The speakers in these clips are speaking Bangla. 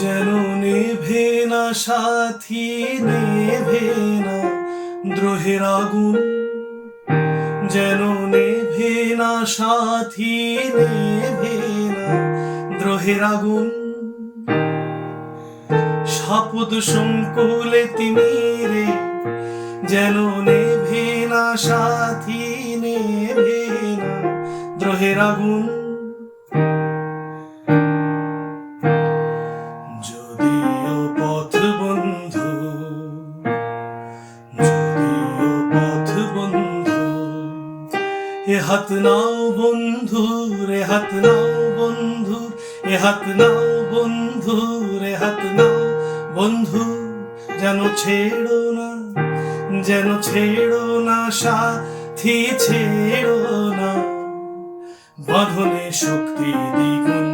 যেন নেভে না সাথী, নেভে না দ্রোহের আগুন, যেন নেভে না সাথী, নেভে না দ্রোহের আগুন। শপথ সংকুলে তিমিরে, যেন নেভে না সাথী, নেভে না দ্রোহের আগুন। যদিও পথ বন্ধু, যদিও পথ বন্ধু, এ হাত নাও বন্ধু রে, হাত নাও বন্ধু, এ হাত নাও বন্ধু রে, হাত নাও বন্ধু। যেন ছেড়ো না, যেন ছেড়ো না সাথী, ছেড়ো না বাঁধনে শক্তি দ্বিগুণ,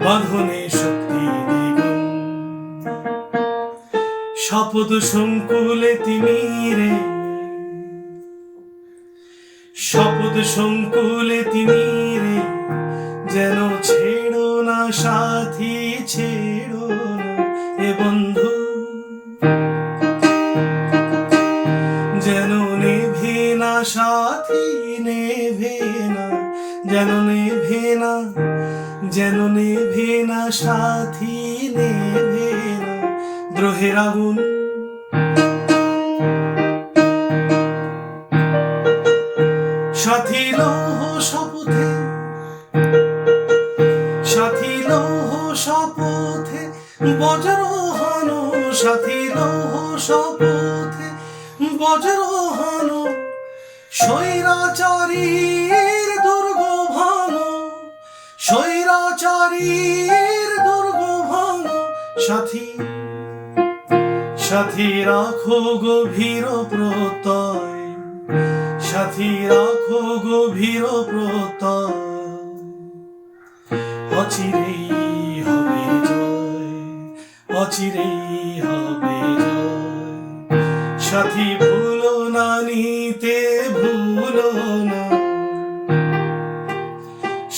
বাঁধনে শক্তি দ্বিগুণ। শপথ সংকুলে তিমিরে, শপথ সংকুলে তিমিরে, যেন ছেড়ো না সাথী, ছেড়ো না এ বন্ধু। যেন নেভে না সাথী, নেভে না, যেন নেভে না, যেন নেভে না সাথী, নেভে না দ্রোহের আগুন। সাথী লৌহ শপথে, সাথী লৌহ শপথে বজ্রহান, সাথী লৌহ শপথে বজ্রহান। স্বৈরাচারীর দুর্গ ভাঙো, স্বৈরাচারীর দুর্গ ভাঙো। সাথী, সাথী রাখো গভীর প্রত্যয়, সাথী রাখো গভীর প্রত্যয়। অচিরেই হবে জয়, অচিরেই হবে জয়। সাথী ভুলো না নিতে, ভুলো না,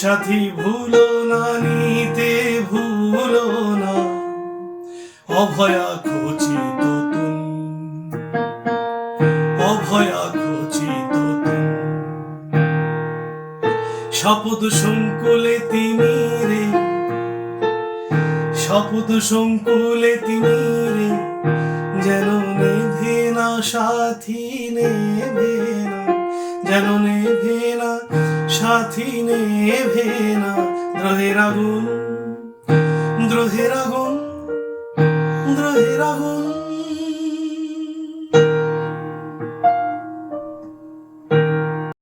সাথী ভুলো না নিতে, ভুলো না অভয়া খচিত তুন, অভয়া খচিত তুন। শপথ সংকুলে তিমিরে, শপথ সংকুলে তিমিরে, যেন নেভে না সাথী, নেভে না, যেন নেভে না সাথী, নেভে না দ্রোহের আগুন, দ্রোহের আগুন, দ্রোহের আগুন।